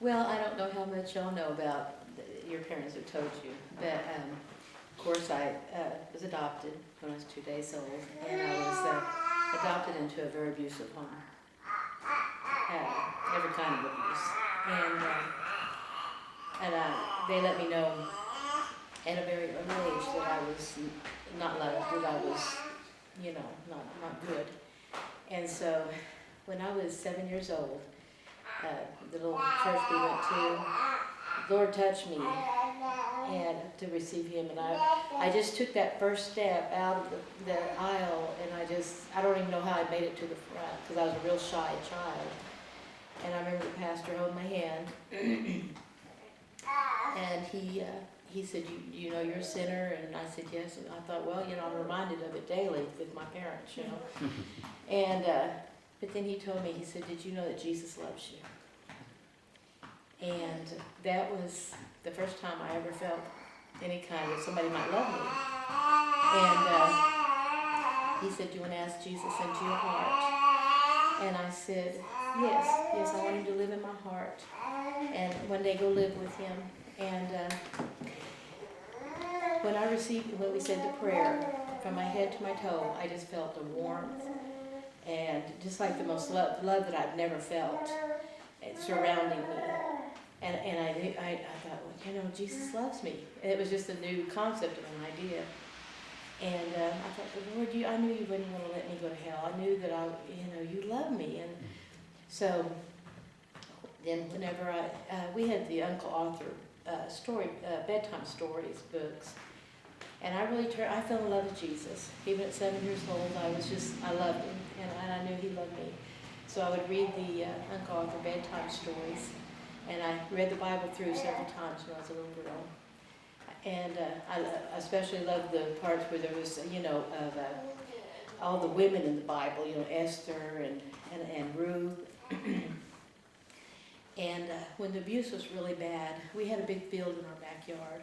Well, I don't know how much y'all know about, your parents have told you, but of course I was adopted when I was 2 days old, and I was adopted into a very abusive home, every kind of abuse. And they let me know at a very early age that I was not loved, that I was, not good. And so when I was 7 years old, the little church we went to, the Lord touched me and to receive Him, and I just took that first step out of the aisle, and I don't even know how I made it to the front because I was a real shy child. And I remember the pastor holding my hand, and he said, you know you're a sinner, and I said yes, and I thought, well, I'm reminded of it daily with my parents, and but then he told me, he said, did you know that Jesus loves you? And that was the first time I ever felt any kind of somebody might love me. And he said, do you want to ask Jesus into your heart? And I said, yes, I want him to live in my heart. And one day go live with him. And when we said the prayer, from my head to my toe, I just felt a warmth. And just like the most love that I've never felt surrounding me. And I thought, well, Jesus loves me. And it was just a new concept of an idea. And I thought, well, Lord, I knew you wouldn't want to let me go to hell. I knew that you love me. And so then whenever we had the Uncle Arthur bedtime stories books. And I fell in love with Jesus. Even at 7 years old, I loved him. And I knew he loved me. So I would read the Uncle Arthur bedtime stories. And I read the Bible through several times when I was a little girl. And I especially loved the parts where there was, of all the women in the Bible, Esther and Ruth. And when the abuse was really bad, we had a big field in our backyard.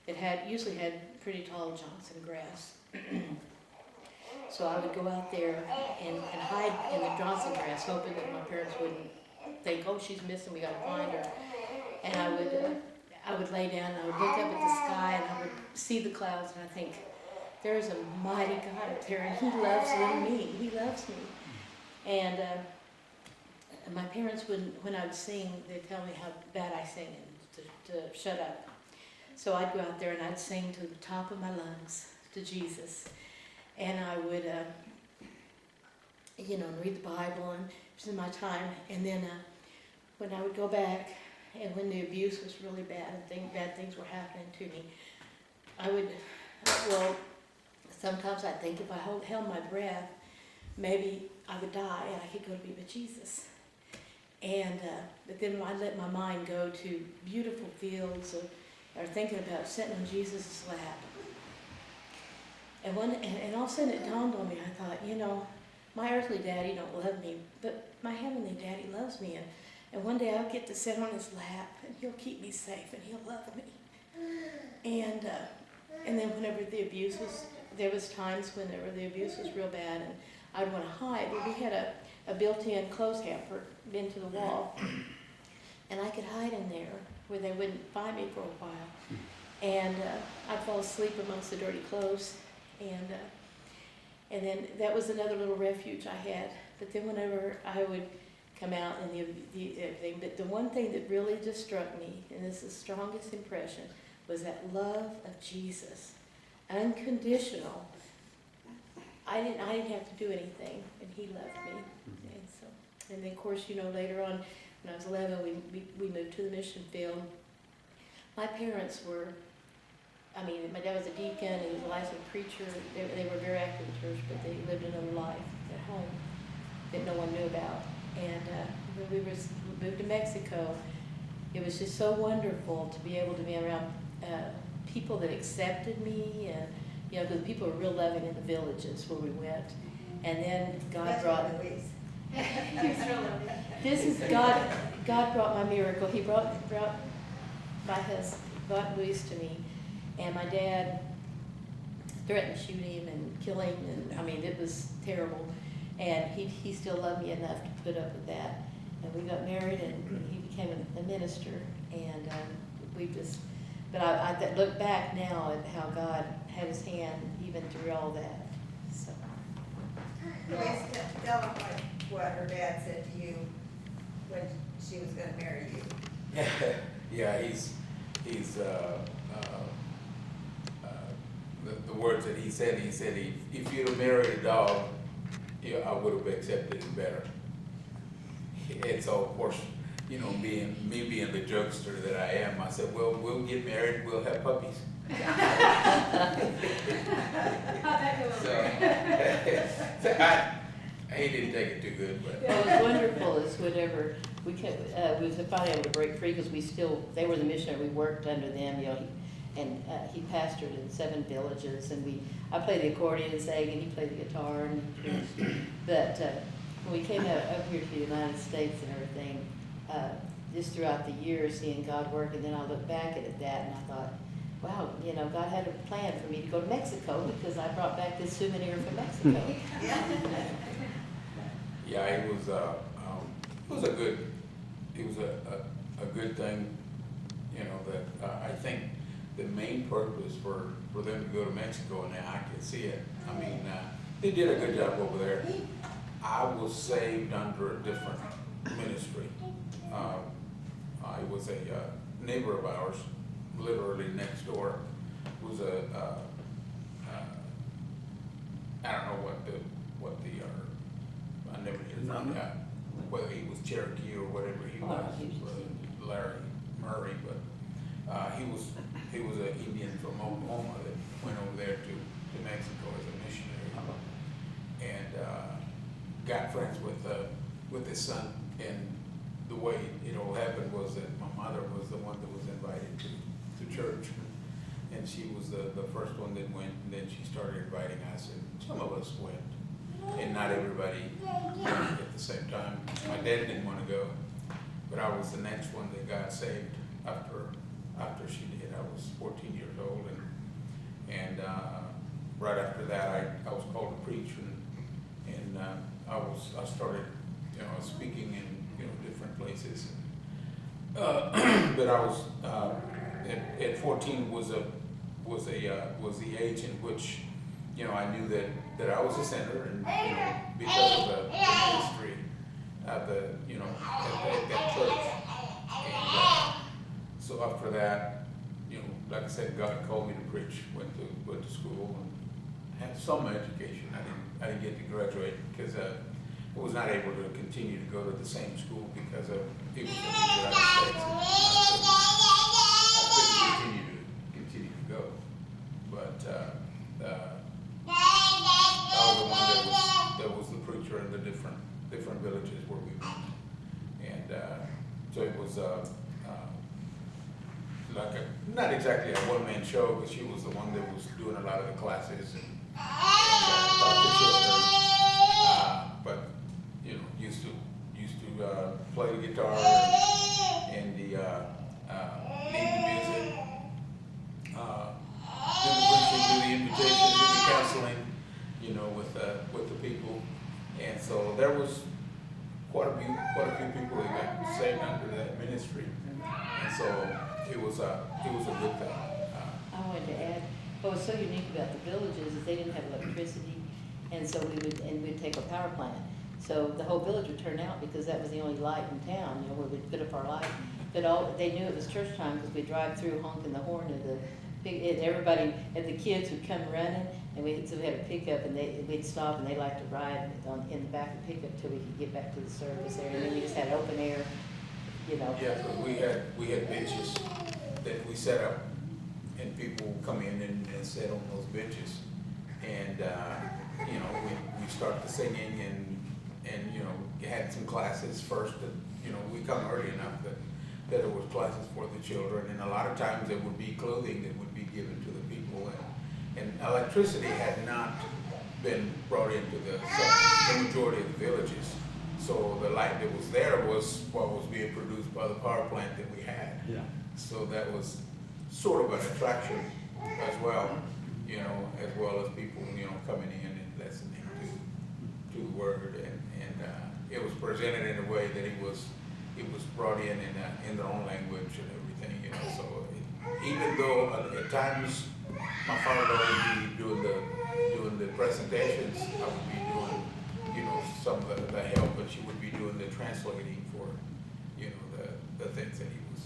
It usually had pretty tall Johnson grass. So I would go out there and hide in the Johnson grass, hoping that my parents wouldn't think, oh, she's missing, we got to find her. And I would lay down and I would look up at the sky and I would see the clouds and I think, there's a mighty God up there and he loves me. He loves me. And my parents when I would sing, they'd tell me how bad I sing and to shut up. So I'd go out there and I'd sing to the top of my lungs to Jesus. And I would, read the Bible and it was my time. And then when I would go back and when the abuse was really bad and bad things were happening to me, sometimes I'd think if I held my breath, maybe I would die and I could go to be with Jesus. And but then I let my mind go to beautiful fields or thinking about sitting on Jesus' lap. And all of a sudden it dawned on me, I thought, my earthly daddy don't love me, but my heavenly daddy loves me. And one day I'll get to sit on his lap and he'll keep me safe and he'll love me. And then whenever the abuse there was times whenever the abuse was real bad and I'd want to hide. But we had a built-in clothes hamper into the wall. And I could hide in there where they wouldn't find me for a while. And I'd fall asleep amongst the dirty clothes. And then that was another little refuge I had. But then whenever I would come out and but the one thing that really just struck me, and this is the strongest impression, was that love of Jesus. Unconditional. I didn't have to do anything, and he loved me. And then of course, later on, when I was 11, we moved to the mission field. My parents were, my dad was a deacon, he was a licensed preacher. They were very active in church, but they lived another life at home that no one knew about. And when we moved to Mexico, it was just so wonderful to be able to be around people that accepted me, and because people were real loving in the villages where we went. And then God brought. This is God. God brought my miracle. He brought my husband, brought Luis to me, and my dad threatened to shoot him and kill him, and it was terrible. And he still loved me enough to put up with that. And we got married, and he became a minister, and we just, but I look back now at how God had his hand even through all that, so. Please tell them what her dad said to you when she was gonna marry you. Yeah, he's the words that he said, if you'd have married a dog, yeah, I would have accepted it better. And so, of course, you know, being the jokester that I am, I said, well, we'll get married, we'll have puppies. He didn't take it too good, but. What was wonderful is whenever we was finally able to break free, because they were the missionary, we worked under them, you know, and he pastored in 7 villages, and I played the accordion and sang, and he played the guitar, and but when we came up here to the United States and everything, just throughout the years, seeing God work, and then I look back at that, and I thought, wow, you know, God had a plan for me to go to Mexico, because I brought back this souvenir from Mexico. Yeah, it was a good thing, you know, that I think the main purpose for them to go to Mexico, and I can see it. I mean, they did a good job over there. I was saved under a different ministry. I was a neighbor of ours, literally next door. Was I don't know I never did find out whether he was Cherokee or whatever he was, Larry Murray, but he was an Indian from Oklahoma that went over there to Mexico as a missionary, and got friends with his son. And the way it all happened was that my mother was the one that was invited to church, and she was the first one that went, and then she started inviting us, and some of us went, and not everybody went at the same time. My dad didn't want to go, but I was the next one that got saved after she did. I was 14 years old, and right after that, I was called to preach, and I started, you know, speaking in, you know, different places. But I was at 14 was the age in which, you know, I knew that I was a sinner, and, you know, because of the ministry at that church. And so after that, you know, like I said, God called me to preach. Went to school and had some education. I didn't get to graduate because I was not able to continue to go to the same school because of it was in the United States. I couldn't continue to go, but I was the one that was the preacher in the different villages where we went, and so it was like not exactly a one-man show, but she was the one that was doing a lot of the classes and taught the children. But you know, used to play the guitar and the lead the music, do the preaching, do the invitations, do the counseling, you know, with the people. And so there was quite a few people that got saved under that ministry, and so it was a good thing. I wanted to add, what was so unique about the villages is they didn't have electricity, and so we'd take a power plant. So the whole village would turn out because that was the only light in town, you know, where we'd put up our light. But they knew it was church time because we'd drive through honking the horn of the big, and everybody, and the kids would come running, and we had a pickup, and we'd stop, and they liked to ride in the back of the pickup till we could get back to the service there, and then we just had open air, you know. Yeah, but we had benches that we set up, and people would come in and sit on those benches, and you know, we started singing, and you know, had some classes first. That, you know, we come early enough that there was classes for the children, and a lot of times there would be clothing that would be given to the people, and electricity had not been brought into the majority of the villages. So the light that was there was what was being produced by the power plant that we had. Yeah. So that was sort of an attraction as well, you know, as well as people, you know, coming in and listening to the word, and it was presented in a way that it was brought in their own language and everything, you know, so even though at times my father would be doing the presentations, I would be doing, you know, some of the help, but she would be doing the translating for, you know, the things that he was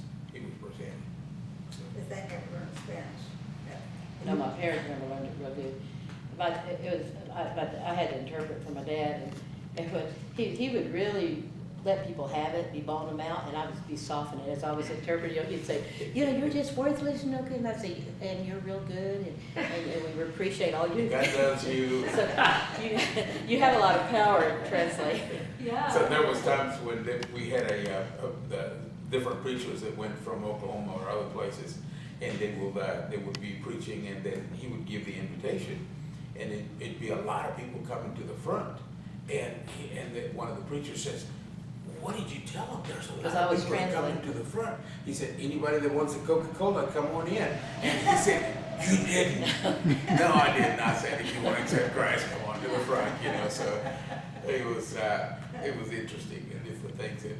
presenting. So, Because they never learned Spanish. No, my parents never learned it real good. But I had to interpret for my dad, and he would really let people have it, be bawling them out, and I would be softening it as I was interpreting. He'd say, you know, you're just worthless, no good. And I'd say, and you're real good, and we appreciate all you do. God loves you. So you have a lot of power to translate. Yeah. So there was times when we had the different preachers that went from Oklahoma or other places, and they would be preaching, and then he would give the invitation, and it'd be a lot of people coming to the front, and then one of the preachers says, "What did you tell them? There's a lot of people coming to the front." He said, "Anybody that wants a Coca-Cola, come on in." And he said, "You didn't." No, I didn't. I said, "If you want to accept Christ, come on to the front." You know, so it was interesting and different things that,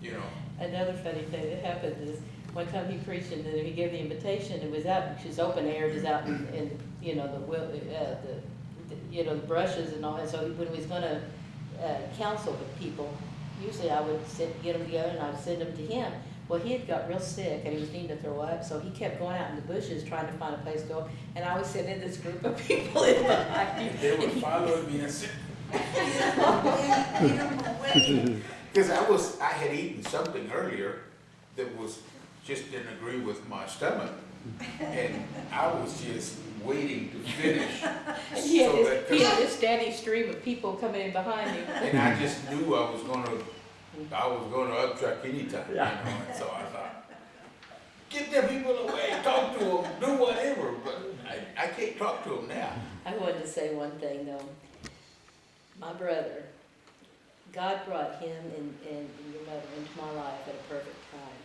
you know. Another funny thing that happened is one time he preached and then he gave the invitation. It was out, which is open air, just out in you know the the brushes and all. And so when he was going to counsel with people, usually I would get them together and I would send them to him. Well, he had got real sick and he was needing to throw up, so he kept going out in the bushes trying to find a place to go. And I was sitting in this group of people in behind you. They were following me and said, Wait. because I had eaten something earlier that just didn't agree with my stomach, and I was just waiting to finish. He had, so that, he had this steady stream of people coming in behind him. and I just knew I was gonna upchuck anytime, you know, and so I thought, get them people away, talk to them, do whatever, but I can't talk to them now. I wanted to say one thing though. My brother, God brought him and your mother into my life at a perfect time.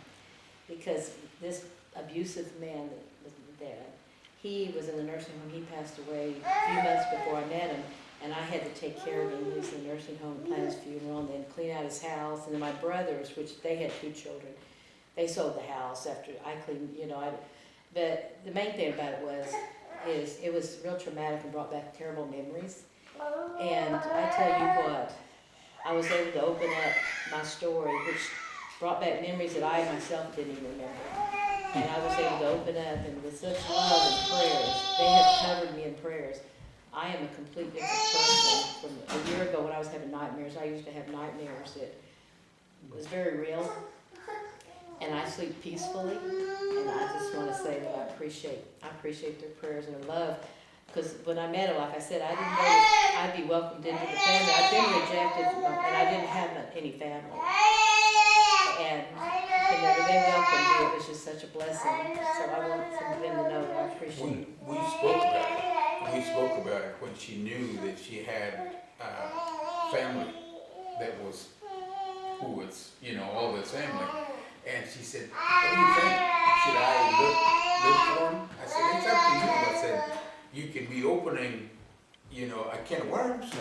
Because this abusive man that was dad, he was in the nursing home. He passed away a few months before I met him, and I had to take care of him. He was in the nursing home, plan his funeral, and then clean out his house. And then my brothers, which they had 2 children, they sold the house after I cleaned, you know. But the main thing about it was real traumatic and brought back terrible memories. And I tell you what, I was able to open up my story, which brought back memories that I myself didn't even remember. And I was able to open up, and with such love and prayers, they have covered me in prayers. I am a complete different person from a year ago when I was having nightmares. I used to have nightmares that was very real, and I sleep peacefully. And I just want to say that I appreciate their prayers and their love. Because when I met him, like I said, I didn't know I'd be welcomed into the family. I'd been rejected, and I didn't have any family. And whenever they welcomed me, it was just such a blessing. So I want them to know that I appreciate it. We spoke about it. We spoke about it when she knew that she had family that was who was, you know, all this family. And she said, "What do you think? Should I look for them?" I said, "It's up to you." I said, "You could be opening, you know, a can of worms,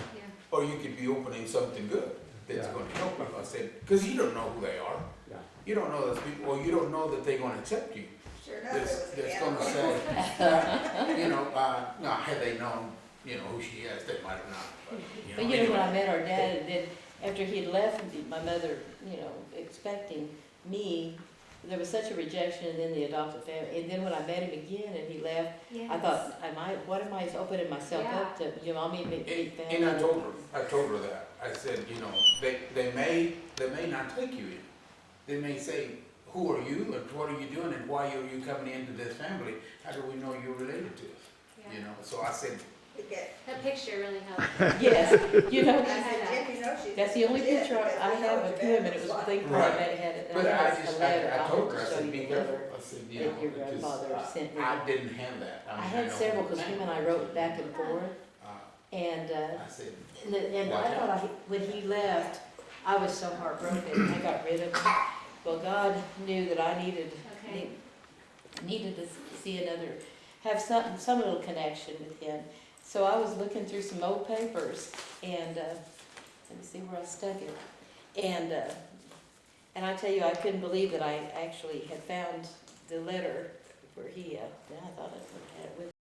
or you could be opening something good that's going to help you." I said, "Because you don't know who they are. Yeah. You don't know those people, or you don't know that they're going to accept you. Sure enough, it was a That's can going to of say, you know, no, had they known, you know, who she is, they might have not." But you know, when I met our dad, and then after he had left my mother, you know, expecting me, there was such a rejection, and then the adopted family. And then when I met him again and he left, I thought, what am I opening myself up to? You know, I'll meet family. And I told her that. I said, you know, they may not take you in. They may say, "Who are you, and what are you doing, and why are you coming into this family? How do we know you're related to us?" You know, so I said, That picture really helped. Yes, you know, I said, "Jim, you know she's that's the only legit, picture because I we know have what of your him, and dad it was a like." big Right. I had it. but a letter. I told her, I I'll said, have "Be to show careful." you the I said, you that know, your because, grandfather sent me. I didn't have that. I had know several, who because him and I family wrote was. back and forth, and, I said, and I thought when he left, I was so heartbroken, I got rid of him. Well, God knew that I needed to see have some little connection with him. So I was looking through some old papers, and let me see where I stuck it. And I tell you, I couldn't believe that I actually had found the letter where he, I thought I had it with